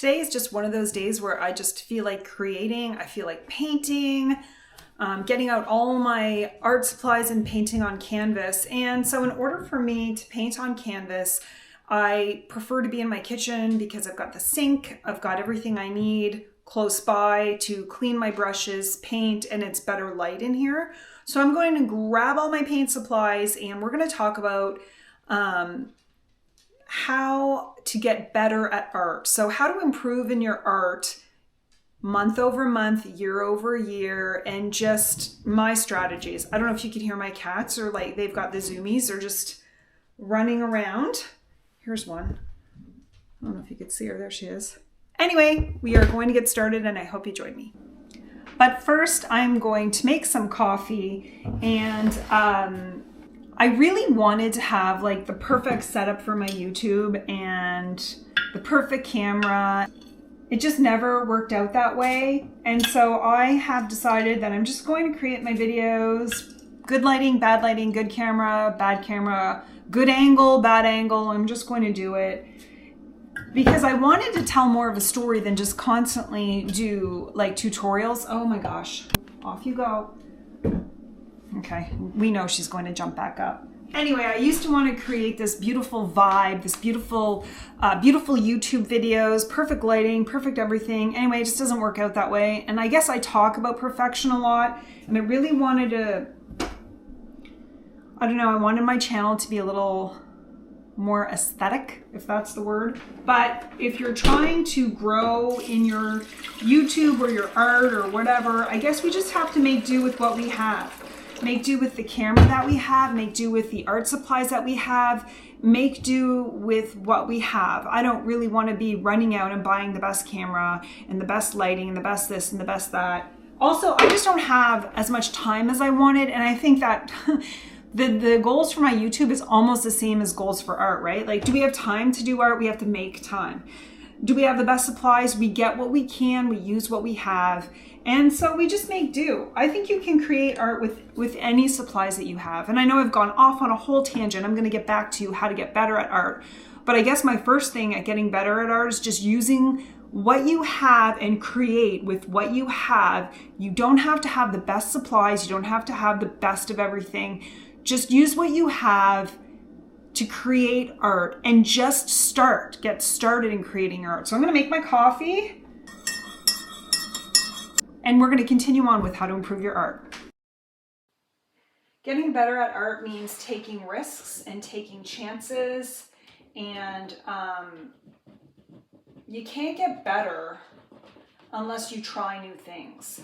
today is just one of those days where I just feel like creating, I feel like painting, getting out all my art supplies and painting on canvas. And so in order for me to paint on canvas, I prefer to be in my kitchen because I've got the sink, I've got everything I need close by to clean my brushes, paint, and it's better light in here. So I'm going to grab all my paint supplies and we're going to talk about how to get better at art. So how to improve in your art month over month, year over year, and just my strategies. I don't know if you can hear my cats or like they've got the zoomies. They're just running around. Here's one. I don't know if you could see her. There she is. Anyway, we are going to get started and I hope you join me. But first I'm going to make some coffee and I really wanted to have like the perfect setup for my YouTube and the perfect camera. It just never worked out that way. And so I have decided that I'm just going to create my videos. Good lighting, bad lighting, good camera, bad camera, good angle, bad angle. I'm just going to do it because I wanted to tell more of a story than just constantly do like tutorials. Oh my gosh, off you go. Okay, we know she's going to jump back up. Anyway, I used to want to create this beautiful vibe, this beautiful YouTube videos, perfect lighting, perfect everything. Anyway, it just doesn't work out that way. And I guess I talk about perfection a lot, and I really wanted to, I don't know, I wanted my channel to be a little more aesthetic, if that's the word. But if you're trying to grow in your YouTube or your art or whatever, I guess we just have to make do with what we have. Make do with the camera that we have, make do with the art supplies that we have, make do with what we have. I don't really want to be running out and buying the best camera and the best lighting and the best this and the best that. Also, I just don't have as much time as I wanted, and I think that the goals for my YouTube is almost the same as goals for art, right? Like, do we have time to do art? We have to make time. Do we have the best supplies? We get what we can, we use what we have. And so we just make do. I think you can create art with any supplies that you have. And I know I've gone off on a whole tangent. I'm going to get back to how to get better at art. But I guess my first thing at getting better at art is just using what you have and create with what you have. You don't have to have the best supplies. You don't have to have the best of everything. Just use what you have to create art and just get started in creating art. So I'm going to make my coffee. And we're going to continue on with how to improve your art. Getting better at art means taking risks and taking chances. And you can't get better unless you try new things.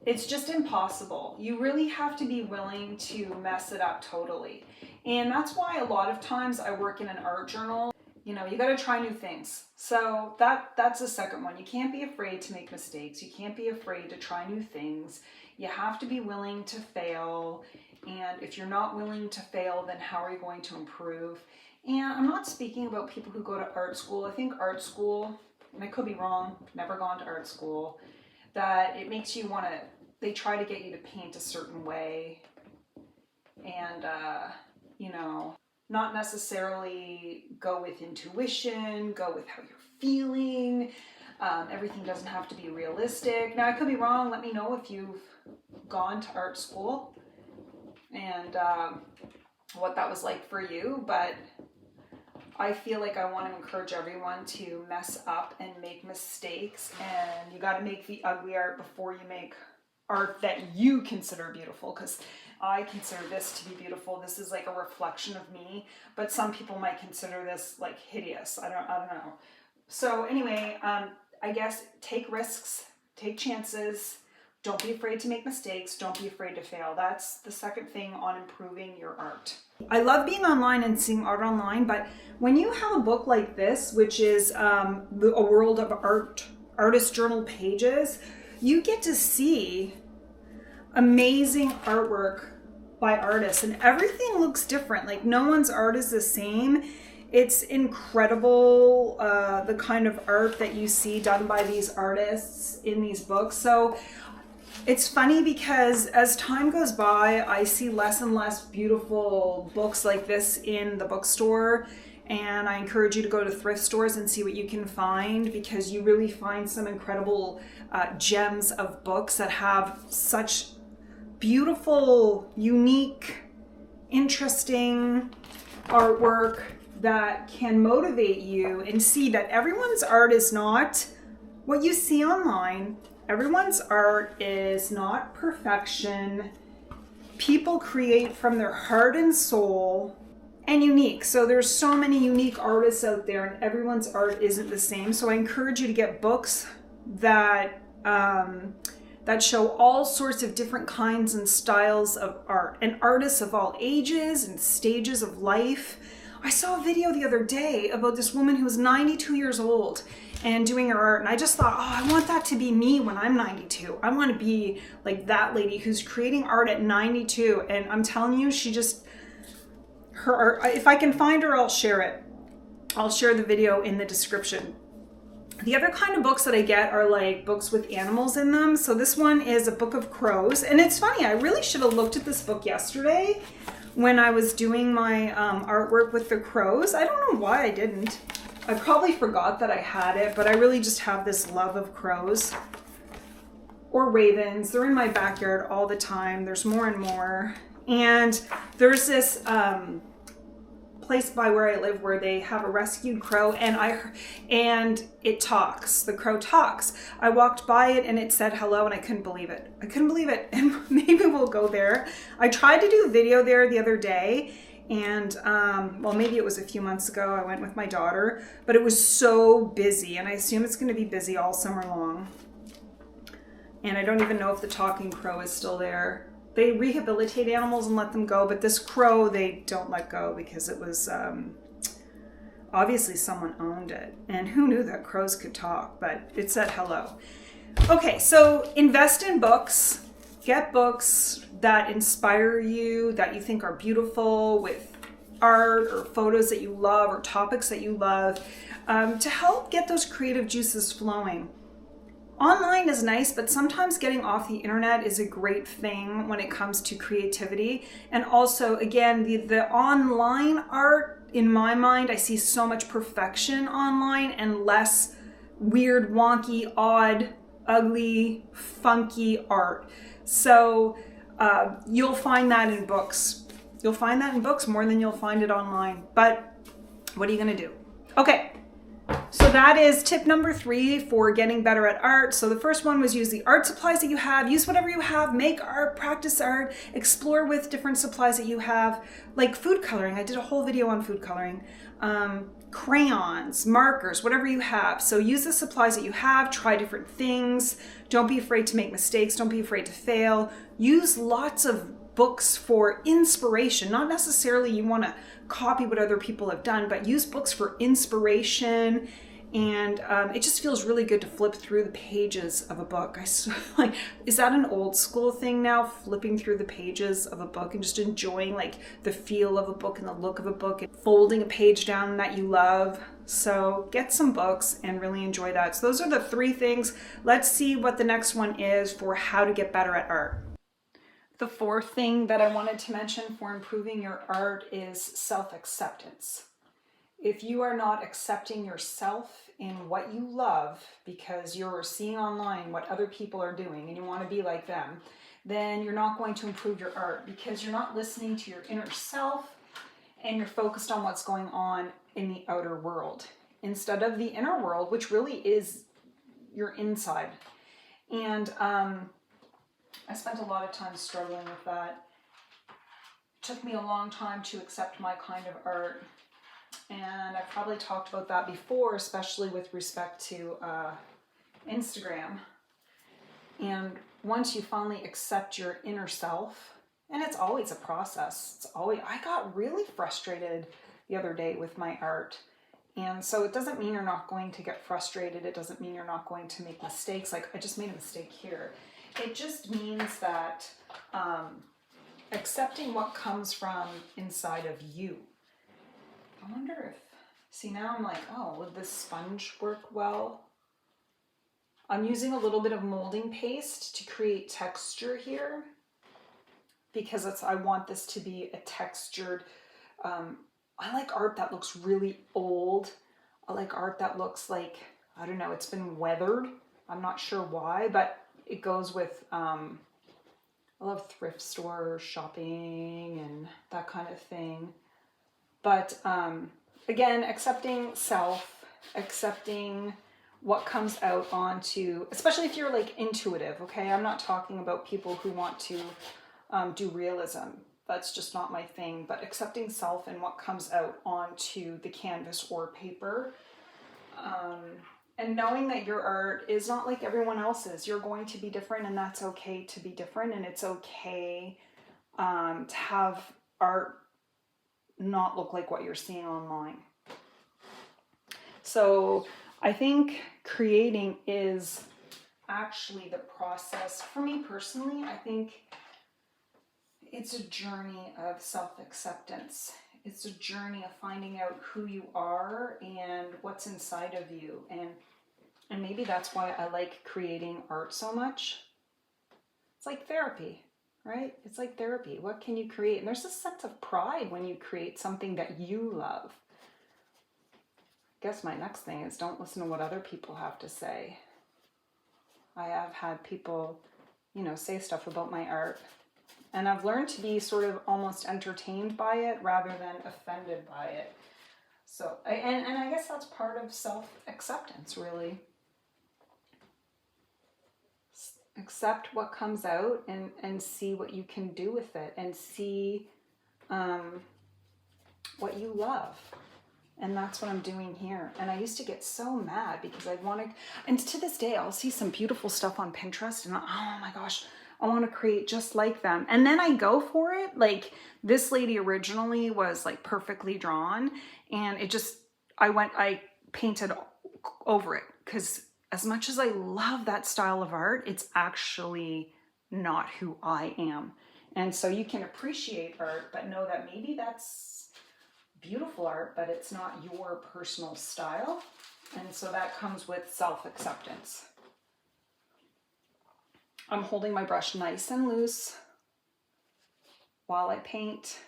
It's just impossible. You really have to be willing to mess it up totally. And that's why a lot of times I work in an art journal. You know, you got to try new things. So that's the second one. You can't be afraid to make mistakes. You can't be afraid to try new things. You have to be willing to fail. And if you're not willing to fail, then how are you going to improve? And I'm not speaking about people who go to art school. I think art school, and I could be wrong, never gone to art school, that it makes you want to, they try to get you to paint a certain way. And, you know, not necessarily go with intuition, go with how you're feeling. Everything doesn't have to be realistic. Now, I could be wrong. Let me know if you've gone to art school and what that was like for you. But I feel like I want to encourage everyone to mess up and make mistakes. And you got to make the ugly art before you make art that you consider beautiful, because I consider this to be beautiful. This is like a reflection of me, but some people might consider this like hideous. I don't know. So anyway, I guess take risks, take chances. Don't be afraid to make mistakes. Don't be afraid to fail. That's the second thing on improving your art. I love being online and seeing art online, but when you have a book like this, which is a world of artist journal pages, you get to see amazing artwork by artists, and everything looks different. Like, no one's art is the same. It's incredible, the kind of art that you see done by these artists in these books. So it's funny because as time goes by, I see less and less beautiful books like this in the bookstore. And I encourage you to go to thrift stores and see what you can find, because you really find some incredible gems of books that have such beautiful, unique, interesting artwork that can motivate you, and see that everyone's art is not what you see online. Everyone's art is not perfection. People create from their heart and soul, and unique. So there's so many unique artists out there, and everyone's art isn't the same. So I encourage you to get books that that show all sorts of different kinds and styles of art, and artists of all ages and stages of life. I saw a video the other day about this woman who was 92 years old and doing her art, and I just thought, oh, I want that to be me when I'm 92. I want to be like that lady who's creating art at 92. And I'm telling you, she just, her art, if I can find her, I'll share it. I'll share the video in the description. The other kind of books that I get are like books with animals in them. So this one is a book of crows. And it's funny, I really should have looked at this book yesterday when I was doing my artwork with the crows. I don't know why I didn't. I probably forgot that I had it, but I really just have this love of crows or ravens. They're in my backyard all the time. There's more and more. And there's this place by where I live where they have a rescued crow, and it talks. The crow talks. I walked by it and it said hello, and I couldn't believe it. I couldn't believe it. And maybe we'll go there. I tried to do a video there the other day, and well, maybe it was a few months ago. I went with my daughter, but it was so busy, and I assume it's going to be busy all summer long. And I don't even know if the talking crow is still there. They rehabilitate animals and let them go, but this crow they don't let go because it was obviously someone owned it, and who knew that crows could talk, but it said hello. Okay, so invest in books. Get books that inspire you, that you think are beautiful, with art or photos that you love or topics that you love, to help get those creative juices flowing. Online is nice, but sometimes getting off the internet is a great thing when it comes to creativity. And also, again, the online art, in my mind, I see so much perfection online and less weird, wonky, odd, ugly, funky art. So you'll find that in books. You'll find that in books more than you'll find it online. But what are you going to do? Okay. So that is tip number 3 for getting better at art. So the first one was use the art supplies that you have. Use whatever you have. Make art, practice art, explore with different supplies that you have, like food coloring. I did a whole video on food coloring. Crayons, markers, whatever you have. So use the supplies that you have. Try different things. Don't be afraid to make mistakes. Don't be afraid to fail. Use lots of books for inspiration. Not necessarily you want to copy what other people have done, but use books for inspiration. And it just feels really good to flip through the pages of a book. Like, is that an old school thing now? Flipping through the pages of a book and just enjoying like the feel of a book and the look of a book, and folding a page down that you love. So get some books and really enjoy that. So those are the 3 things. Let's see what the next one is for how to get better at art. The 4th thing that I wanted to mention for improving your art is self-acceptance. If you are not accepting yourself in what you love because you're seeing online what other people are doing and you want to be like them, then you're not going to improve your art, because you're not listening to your inner self and you're focused on what's going on in the outer world instead of the inner world, which really is your inside. And I spent a lot of time struggling with that. It took me a long time to accept my kind of art. And I've probably talked about that before, especially with respect to Instagram. And once you finally accept your inner self, and it's always a process. I got really frustrated the other day with my art. And so it doesn't mean you're not going to get frustrated. It doesn't mean you're not going to make mistakes. Like, I just made a mistake here. It just means that accepting what comes from inside of you. I wonder if, see, now I'm like, oh, would this sponge work well? I'm using a little bit of molding paste to create texture here, because I want this to be a textured I like art that looks really old. I like art that looks like, I don't know, it's been weathered. I'm not sure why, but it goes with, I love thrift store shopping and that kind of thing. But again, accepting self, accepting what comes out onto, especially if you're like intuitive, okay? I'm not talking about people who want to do realism. That's just not my thing. But accepting self and what comes out onto the canvas or paper. And knowing that your art is not like everyone else's. You're going to be different, and that's okay to be different. And it's okay to have art not look like what you're seeing online. So I think creating is actually the process. For me personally, I think it's a journey of self-acceptance. It's a journey of finding out who you are and what's inside of you. And maybe that's why I like creating art so much. It's like therapy, right? It's like therapy. What can you create? And there's a sense of pride when you create something that you love. I guess my next thing is don't listen to what other people have to say. I have had people, say stuff about my art. And I've learned to be sort of almost entertained by it rather than offended by it. So, and I guess that's part of self-acceptance, really. Accept what comes out and see what you can do with it and see what you love. And that's what I'm doing here. And I used to get so mad because I wanted, and to this day, I'll see some beautiful stuff on Pinterest and oh my gosh, I want to create just like them. And then I go for it. Like this lady originally was like perfectly drawn and I painted over it because as much as I love that style of art, it's actually not who I am. And so you can appreciate art, but know that maybe that's beautiful art, but it's not your personal style. And so that comes with self-acceptance. I'm holding my brush nice and loose while I paint.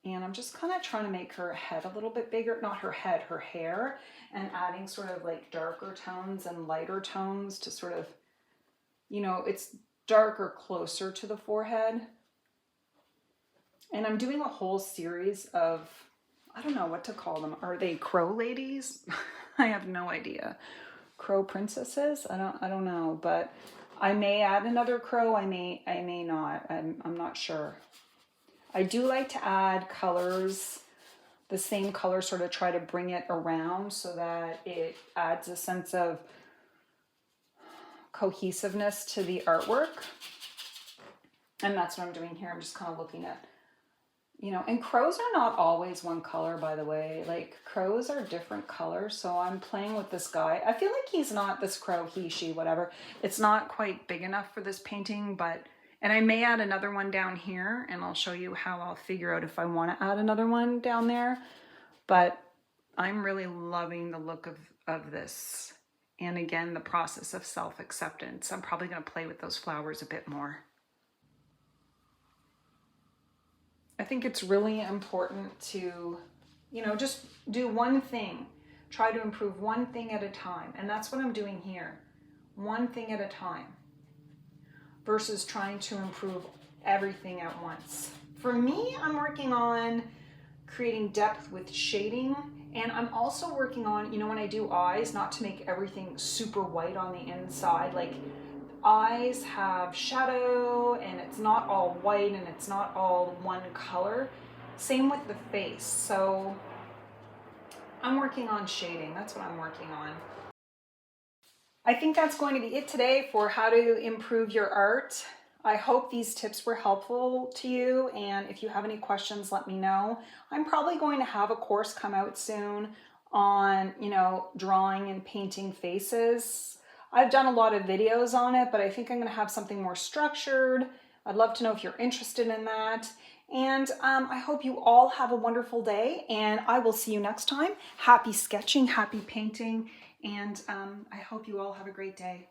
And I'm just kind of trying to make her head a little bit bigger, not her head, her hair, and adding sort of like darker tones and lighter tones to sort of, it's darker closer to the forehead. And I'm doing a whole series of, I don't know what to call them. Are they crow ladies? I have no idea. Crow princesses? I don't know, but I may add another crow. I may not. I'm not sure. I do like to add colors, the same color, sort of try to bring it around so that it adds a sense of cohesiveness to the artwork. And that's what I'm doing here. I'm just kind of looking at, and crows are not always one color, by the way. Like crows are different colors. So I'm playing with this guy. I feel like he's not this crow, he, she, whatever. It's not quite big enough for this painting, and I may add another one down here and I'll show you how I'll figure out if I want to add another one down there. But I'm really loving the look of this. And again, the process of self-acceptance. I'm probably going to play with those flowers a bit more. I think it's really important to, just do one thing. Try to improve one thing at a time. And that's what I'm doing here. One thing at a time. Versus trying to improve everything at once. For me, I'm working on creating depth with shading. And I'm also working on, when I do eyes, not to make everything super white on the inside. Like eyes have shadow and it's not all white and it's not all one color. Same with the face. So I'm working on shading. That's what I'm working on. I think that's going to be it today for how to improve your art. I hope these tips were helpful to you, and if you have any questions, let me know. I'm probably going to have a course come out soon on, drawing and painting faces. I've done a lot of videos on it, but I think I'm going to have something more structured. I'd love to know if you're interested in that. And I hope you all have a wonderful day, and I will see you next time. Happy sketching, happy painting, and I hope you all have a great day.